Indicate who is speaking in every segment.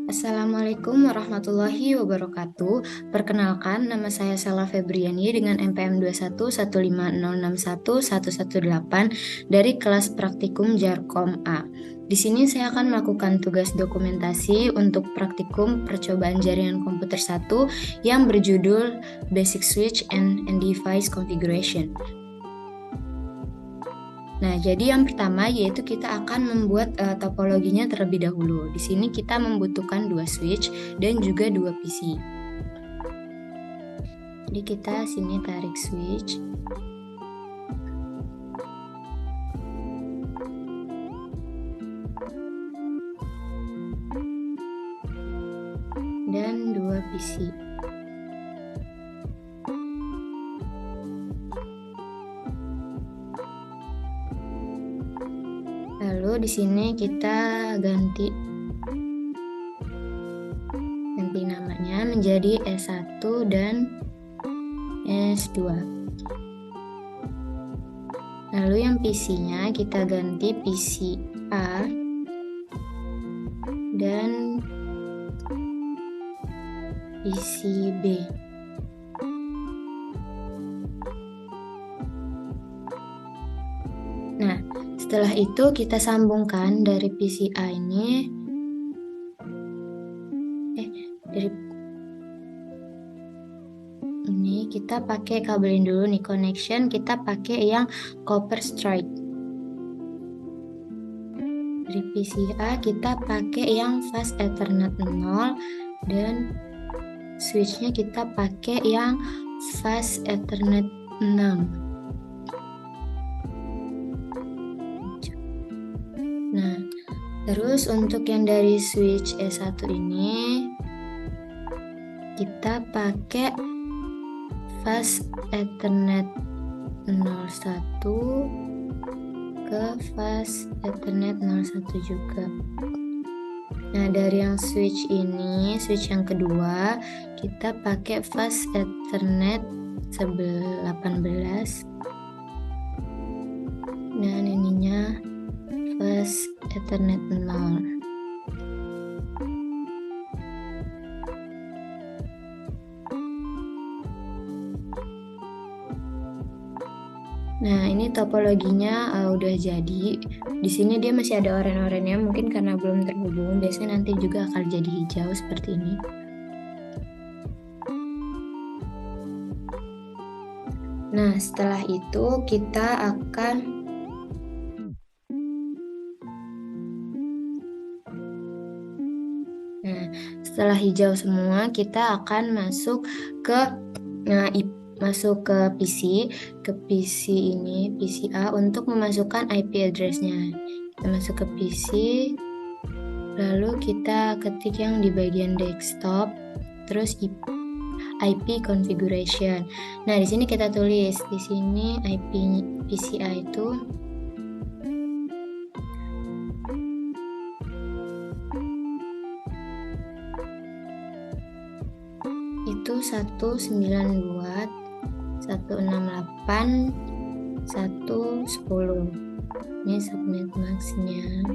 Speaker 1: Assalamualaikum warahmatullahi wabarakatuh. Perkenalkan, nama saya Sela Febriani dengan NPM 21150611118 dari kelas praktikum Jarkom A. Di sini saya akan melakukan tugas dokumentasi untuk praktikum percobaan jaringan komputer 1 yang berjudul Basic Switch and Device Configuration. Nah, jadi yang pertama yaitu kita akan membuat topologinya terlebih dahulu. Di sini kita membutuhkan 2 switch dan juga 2 PC. Jadi kita sini tarik switch. Dan 2 PC. Lalu di sini kita ganti namanya menjadi S1 dan S2. Lalu yang PC-nya kita ganti PC A dan PC B. Nah, setelah itu kita sambungkan dari PC A ini kita pakai kabelin dulu nih connection, kita pakai yang copper strike. Dari PC A kita pakai yang fast ethernet 0 dan switchnya kita pakai yang fast ethernet 6. Nah, terus untuk yang dari switch S1 ini kita pakai fast ethernet 01 ke fast ethernet 01 juga. Nah, dari yang switch ini, switch yang kedua, kita pakai fast ethernet 18 dan ininya fast ethernet 0. Nah, ini topologinya udah jadi. Di sini dia masih ada oren-orennya, mungkin karena belum terhubung. Biasanya nanti juga akan jadi hijau seperti ini. Nah, setelah itu kita akan setelah hijau semua, kita akan masuk ke PC ini, PC A, untuk memasukkan IP address-nya. Kita masuk ke PC, lalu kita ketik yang di bagian desktop, terus IP configuration. Nah, di sini kita tulis, di sini IP PC A itu 192.168.110. Ini subnet max-nya.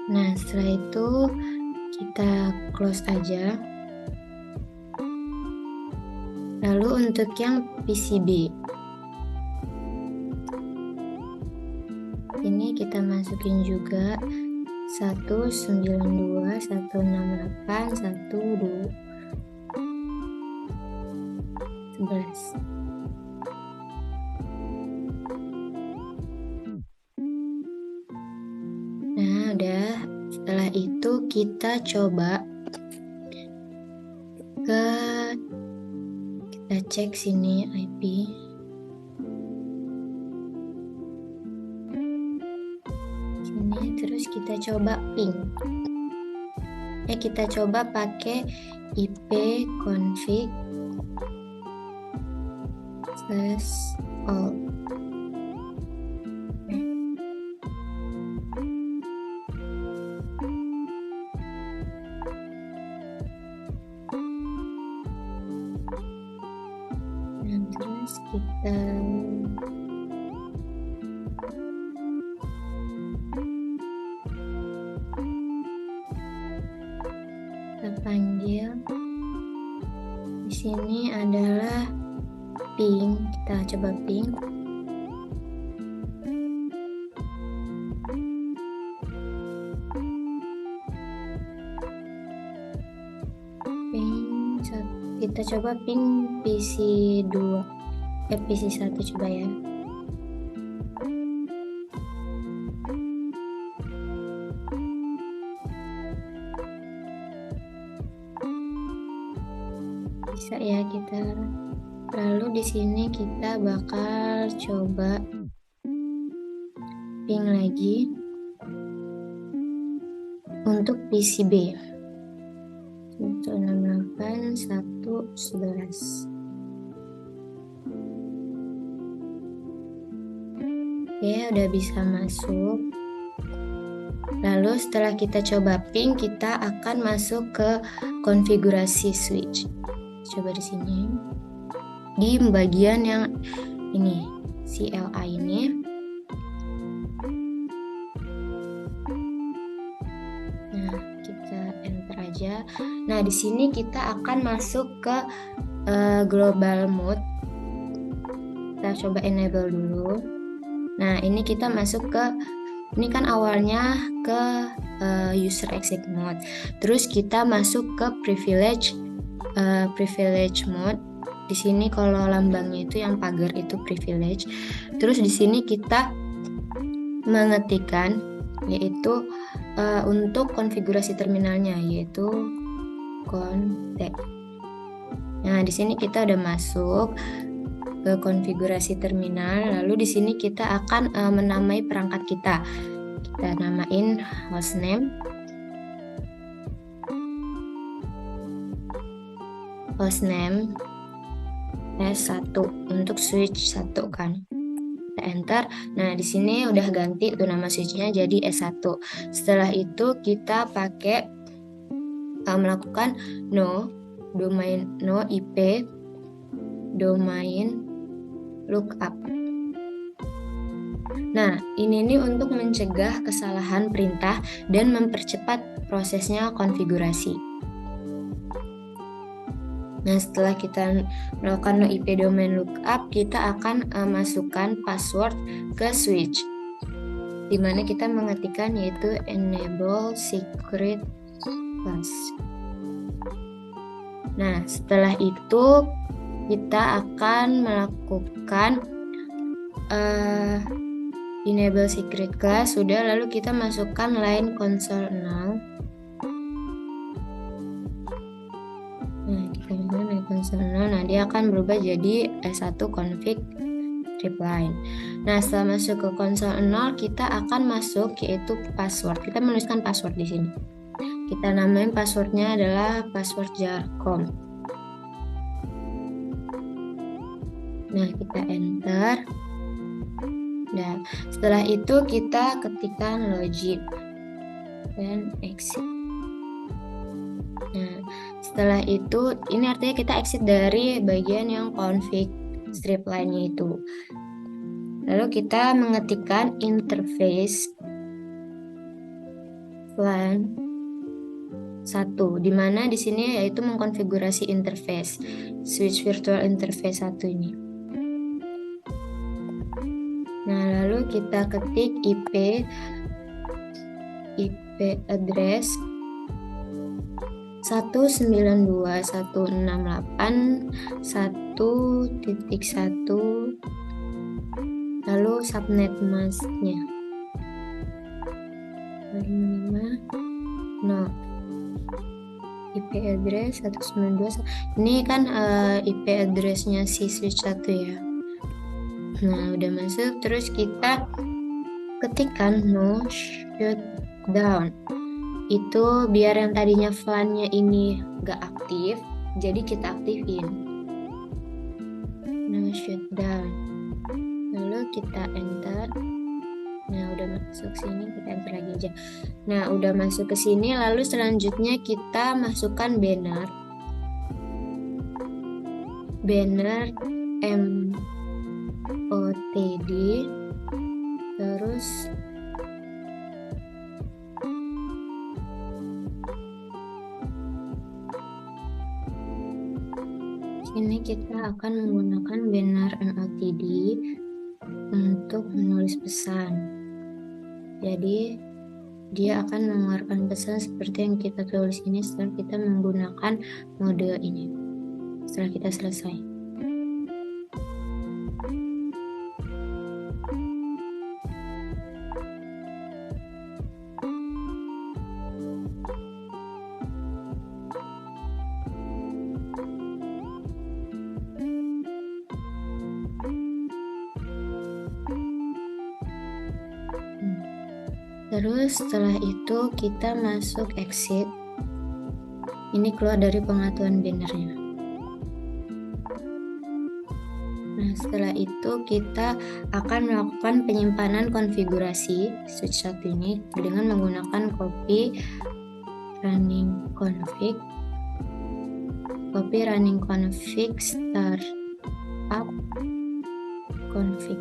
Speaker 1: Nah, setelah itu kita close aja. Lalu untuk yang PCB, ini kita masukin juga 192.168.111. Nah, udah. Setelah itu kita coba kita cek sini IP. Sini, terus kita coba ping. Kita coba pakai IP config /all. sekitar kita panggil. Di sini adalah pink, kita coba pink. Kita coba pink PC2 PC1 coba ya. Bisa ya kita. Lalu di sini kita bakal coba pink lagi untuk PCB. 168 111. Oke, udah bisa masuk. Lalu setelah kita coba pink, kita akan masuk ke konfigurasi switch. Coba di sini. Di bagian yang ini, CLI ini. Nah, kita enter aja. Nah, di sini kita akan masuk ke global mode. Kita coba enable dulu. Nah, ini kita masuk ke, ini kan awalnya ke user exit mode. Terus kita masuk ke privilege mode. Di sini kalau lambangnya itu yang pagar itu privilege. Terus di sini kita mengetikkan yaitu untuk konfigurasi terminalnya yaitu config. Nah, di sini kita udah masuk ke konfigurasi terminal. Lalu di sini kita akan menamai perangkat kita. Kita namain hostname. Hostname S1 untuk switch 1 kan. Kita enter. Nah, di sini udah ganti tuh nama switchnya jadi S1. Setelah itu kita pakai melakukan no IP domain lookup. Nah, ini nih untuk mencegah kesalahan perintah dan mempercepat prosesnya konfigurasi. Nah, setelah kita melakukan no IP domain lookup, kita akan masukkan password ke switch, dimana kita mengetikkan yaitu enable secret pass. Nah, setelah itu kita akan melakukan enable secret class sudah, lalu kita masukkan line console 0. Nah, kita masukkan line console 0. Nah, dia akan berubah jadi S1 config strip line. Nah, setelah masuk ke console 0, kita akan masuk yaitu password. Kita menuliskan password di sini. Kita namain passwordnya adalah password jarcom. Nah, kita enter. Nah, setelah itu kita ketikkan login dan exit. Nah, setelah itu ini artinya kita exit dari bagian yang config strip line-nya itu. Lalu kita mengetikkan interface LAN 1, di mana di sini yaitu mengkonfigurasi interface switch virtual interface 1 ini. Nah, lalu kita ketik IP address 192.168.1.1 lalu subnet masknya 5 IP address 192. Ini kan IP addressnya si switch 1 ya. Nah, udah masuk. Terus kita ketikkan no shutdown. Itu biar yang tadinya VLAN-nya ini gak aktif, jadi kita aktifin. No shutdown. Lalu kita enter. Nah, udah masuk sini, kita enter lagi aja. Nah, udah masuk ke sini, lalu selanjutnya kita masukkan banner M .td, terus sini kita akan menggunakan banner MLTD untuk menulis pesan. Jadi dia akan mengeluarkan pesan seperti yang kita tulis ini setelah kita menggunakan mode ini. Setelah kita selesai. Terus setelah itu kita masuk exit. Ini keluar dari pengaturan bannernya. Nah, setelah itu kita akan melakukan penyimpanan konfigurasi switch 1 ini dengan menggunakan copy running config startup config.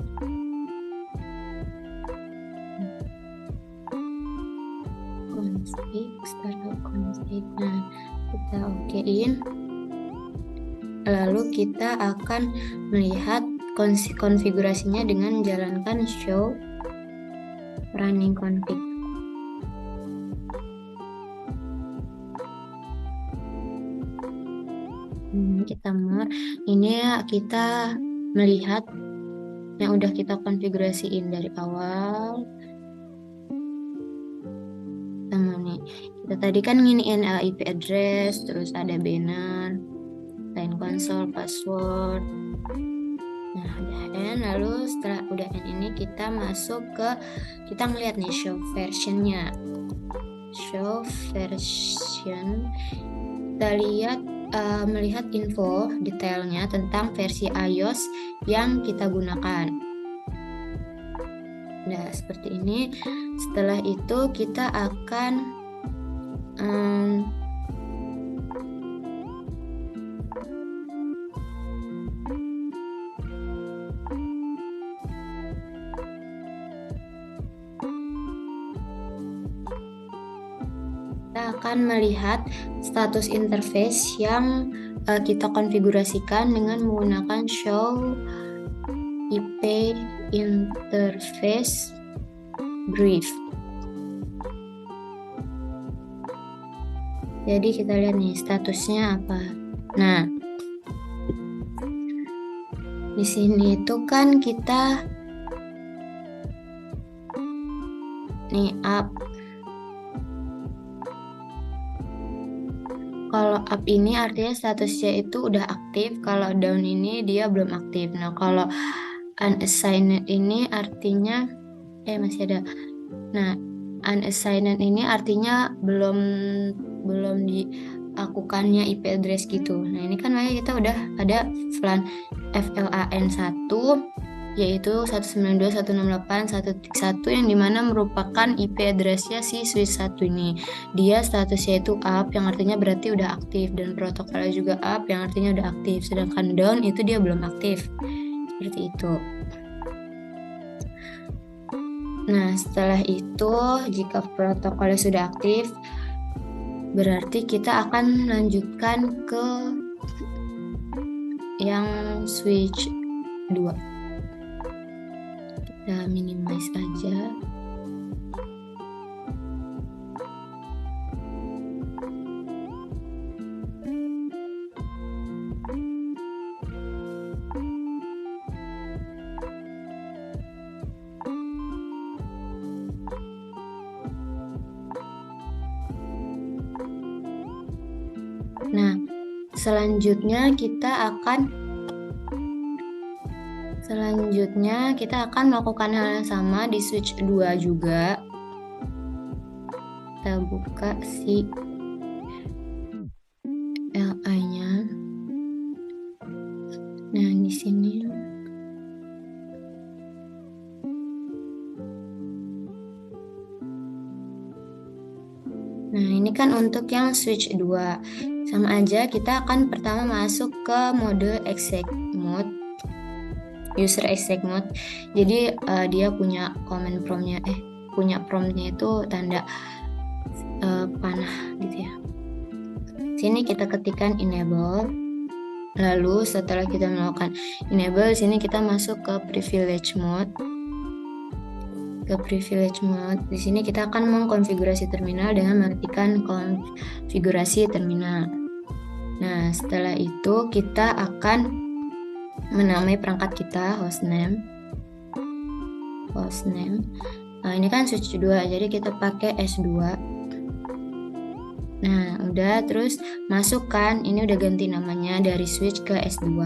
Speaker 1: Startup config. Nah, kita okein. Lalu kita akan melihat konfigurasinya dengan menjalankan show running config. Kita more. Ini kita melihat yang udah kita konfigurasiin dari awal. Kita tadi kan nginiin IP address, terus ada banner, line console, password. Nah, udah end. Lalu setelah udah end ini kita masuk ke, kita ngeliat nih show versionnya. Show version. Kita lihat melihat info detailnya tentang versi iOS yang kita gunakan. Nah, seperti ini. Setelah itu kita akan melihat status interface yang kita konfigurasikan dengan menggunakan show IP interface brief. Jadi kita lihat nih statusnya apa. Nah, di sini itu kan kita nih up. Kalau up ini artinya statusnya itu udah aktif, kalau down ini dia belum aktif. Nah, kalau unassigned ini artinya masih ada. Nah, unassigned ini artinya belum dilakukannya IP address gitu. Nah, ini kan makanya kita udah ada VLAN 1 yaitu 192.168.1.1 yang dimana merupakan IP addressnya si switch 1 ini. Dia statusnya itu up yang artinya berarti udah aktif, dan protokolnya juga up yang artinya udah aktif, sedangkan down itu dia belum aktif. Seperti itu. Nah, setelah itu jika protokolnya sudah aktif, berarti kita akan melanjutkan ke yang switch 2. Kita minimize aja. Nah, selanjutnya kita akan melakukan hal yang sama di switch 2 juga. Kita buka si LI-nya. Nah, di sini nah, ini kan untuk yang switch 2. Sama aja, kita akan pertama masuk ke mode exec mode. user exec mode. Jadi dia punya command promptnya, punya promptnya itu tanda panah gitu ya. Sini kita ketikkan enable. Lalu setelah kita melakukan enable, sini kita masuk ke privilege mode. Di sini kita akan mengkonfigurasi terminal dengan mengetikkan konfigurasi terminal. Nah, setelah itu kita akan menamai perangkat kita hostname. Nah, ini kan switch 2, jadi kita pakai S2. Nah, udah, terus masukkan, ini udah ganti namanya dari switch ke S2.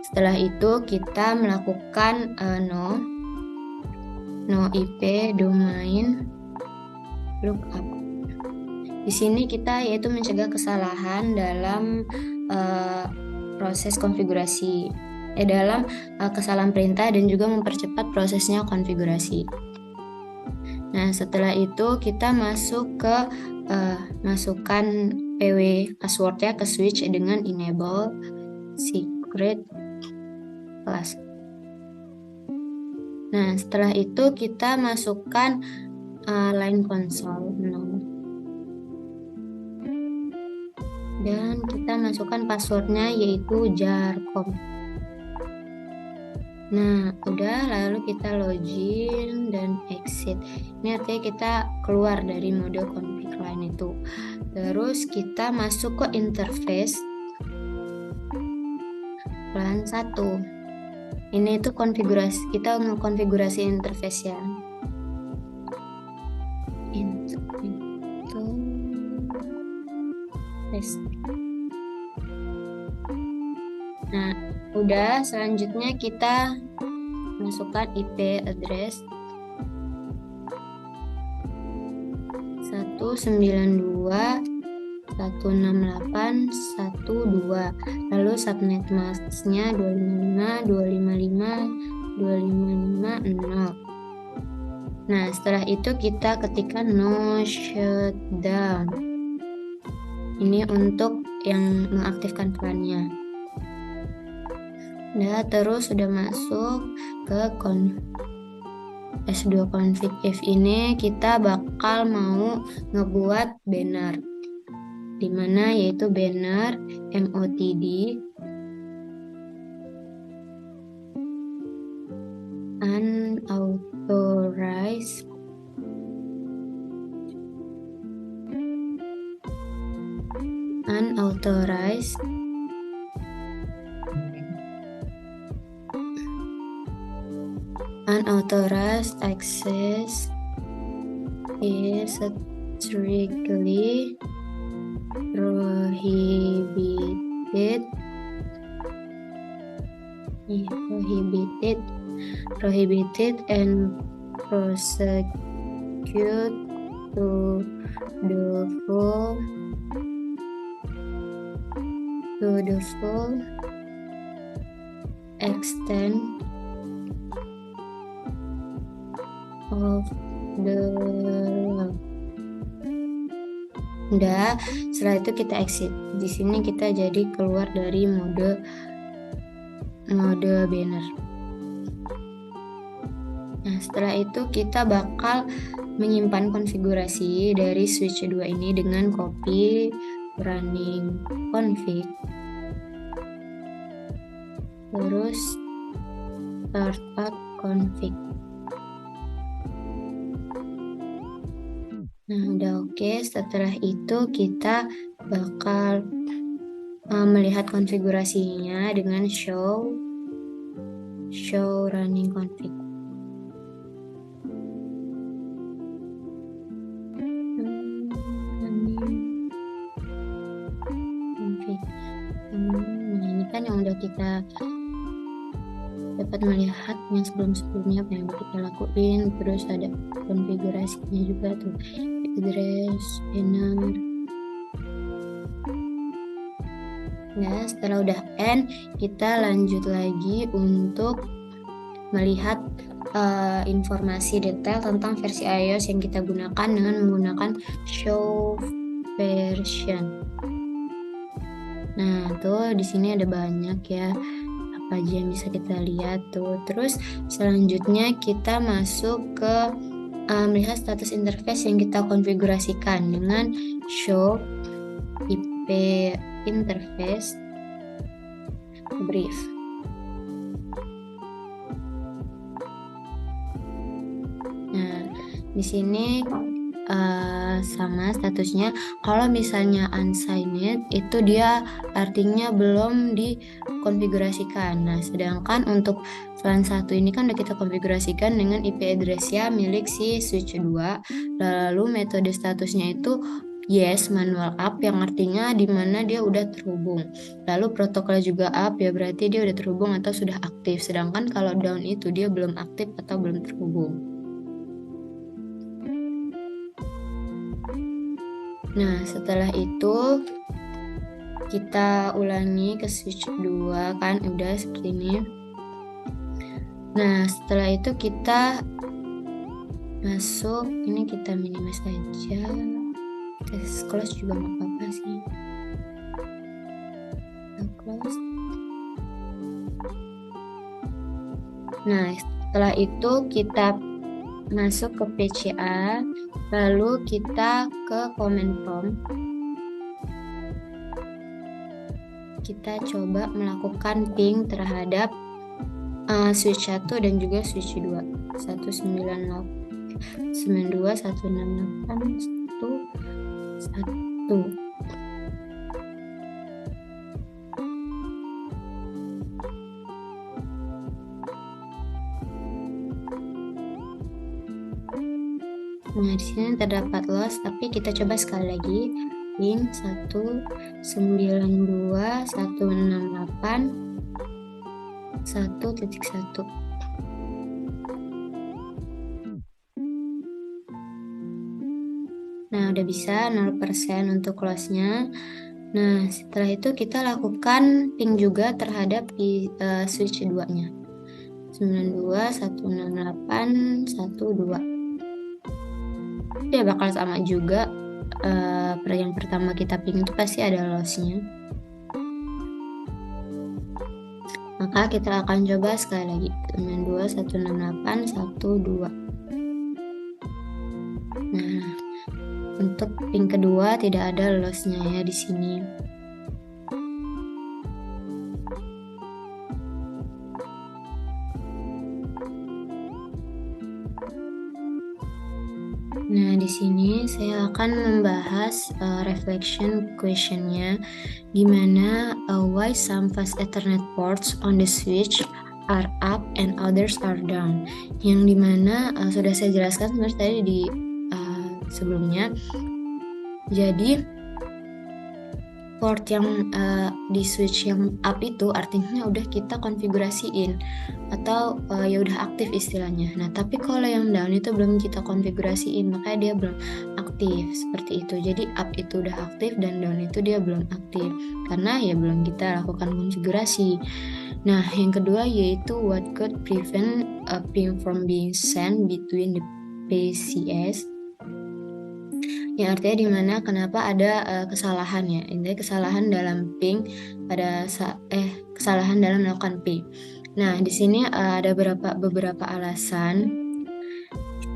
Speaker 1: Setelah itu kita melakukan no IP domain lookup. Di sini kita yaitu mencegah kesalahan dalam proses konfigurasi, dalam kesalahan perintah dan juga mempercepat prosesnya konfigurasi. Nah, setelah itu kita masuk ke masukkan PW passwordnya ke switch dengan enable secret class. Nah, setelah itu kita masukkan line console dan kita masukkan passwordnya yaitu jarcom. Nah, udah, lalu kita login dan exit. Ini artinya kita keluar dari mode config line itu. Terus kita masuk ke interface plan 1. Ini itu konfigurasi, kita mengkonfigurasi interface ya. Nah, udah, selanjutnya kita masukkan IP address 192.168.1.2, lalu subnet masknya 255.255.255.0. Nah, setelah itu kita ketikkan no shutdown. Ini untuk yang mengaktifkan plannya. Nah, terus sudah masuk ke S2 config if ini kita bakal mau ngebuat banner, dimana yaitu banner motd unauthorized unauthorized access is strictly prohibited and prosecute to the full extent of the law. Udah, setelah itu kita exit. Di sini kita jadi keluar dari mode banner. Nah, setelah itu kita bakal menyimpan konfigurasi dari switch 2 ini dengan copy running config, terus startup config. Nah, udah oke. Setelah itu kita bakal melihat konfigurasinya dengan show running config. Nah, ini kan yang udah kita dapat melihat yang sebelum-sebelumnya apa yang kita lakuin, terus ada konfigurasinya juga tuh, address, banner. Nah, setelah udah end, kita lanjut lagi untuk melihat informasi detail tentang versi iOS yang kita gunakan dengan menggunakan show version. Nah, tuh di sini ada banyak ya apa aja yang bisa kita lihat tuh. Terus selanjutnya kita masuk ke melihat status interface yang kita konfigurasikan dengan show IP interface brief. Nah, di sini sama statusnya. Kalau misalnya unsigned itu dia artinya belum dikonfigurasikan. Nah, sedangkan untuk VLAN 1 ini kan udah kita konfigurasikan dengan IP address-nya milik si switch 2. Lalu metode statusnya itu yes manual up, yang artinya di mana dia udah terhubung. Lalu protokol juga up, ya berarti dia udah terhubung atau sudah aktif. Sedangkan kalau down itu dia belum aktif atau belum terhubung. Nah, setelah itu kita ulangi ke switch 2 kan, udah seperti ini. Nah, setelah itu kita masuk, ini kita minimize aja. Kita close juga nggak apa-apa sih. Kita close. Nah, setelah itu kita masuk ke PCA, lalu kita ke command prompt. Kita coba melakukan ping terhadap switch 1 dan juga switch 2. 192.168.1.1. Nah, di sini terdapat loss, tapi kita coba sekali lagi. Ping 192.168.1.1. Nah, udah bisa 0% untuk loss-nya. Nah, setelah itu kita lakukan ping juga terhadap switch 2-nya. 92.168.1.2. Dia bakal sama juga. Yang pertama kita ping itu pasti ada loss-nya. Maka kita akan coba sekali lagi 92.168.1.2. Nah, untuk ping kedua tidak ada loss-nya ya di sini. Nah, di sini saya akan membahas reflection question-nya, di mana why some fast Ethernet ports on the switch are up and others are down. Yang dimana sudah saya jelaskan sebenarnya tadi di sebelumnya. Jadi port yang di switch yang up itu artinya udah kita konfigurasiin atau ya udah aktif istilahnya. Nah, tapi kalau yang down itu belum kita konfigurasiin, makanya dia belum aktif seperti itu. Jadi up itu udah aktif dan down itu dia belum aktif karena ya belum kita lakukan konfigurasi. Nah, yang kedua yaitu what could prevent a ping from being sent between the PCS. Yang artinya dimana kenapa ada kesalahan ya, intinya kesalahan dalam ping kesalahan dalam melakukan ping. Nah, di sini ada beberapa alasan.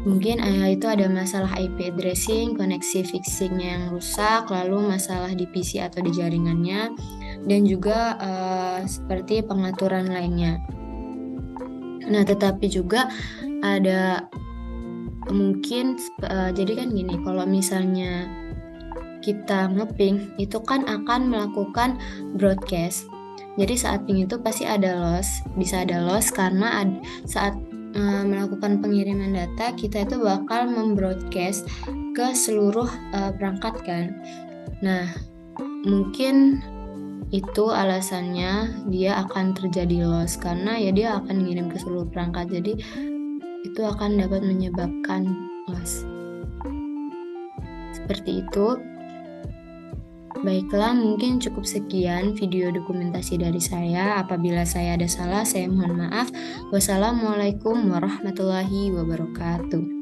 Speaker 1: Mungkin itu ada masalah IP addressing, koneksi fixingnya yang rusak, lalu masalah di PC atau di jaringannya, dan juga seperti pengaturan lainnya. Nah, tetapi juga ada mungkin jadi kan gini, kalau misalnya kita ngeping itu kan akan melakukan broadcast. Jadi saat ping itu pasti ada loss, bisa ada loss karena saat melakukan pengiriman data kita itu bakal membroadcast ke seluruh perangkat kan. Nah, mungkin itu alasannya dia akan terjadi loss karena ya dia akan ngirim ke seluruh perangkat. Jadi itu akan dapat menyebabkan loss. Seperti itu. Baiklah, mungkin cukup sekian video dokumentasi dari saya. Apabila saya ada salah, saya mohon maaf. Wassalamualaikum warahmatullahi wabarakatuh.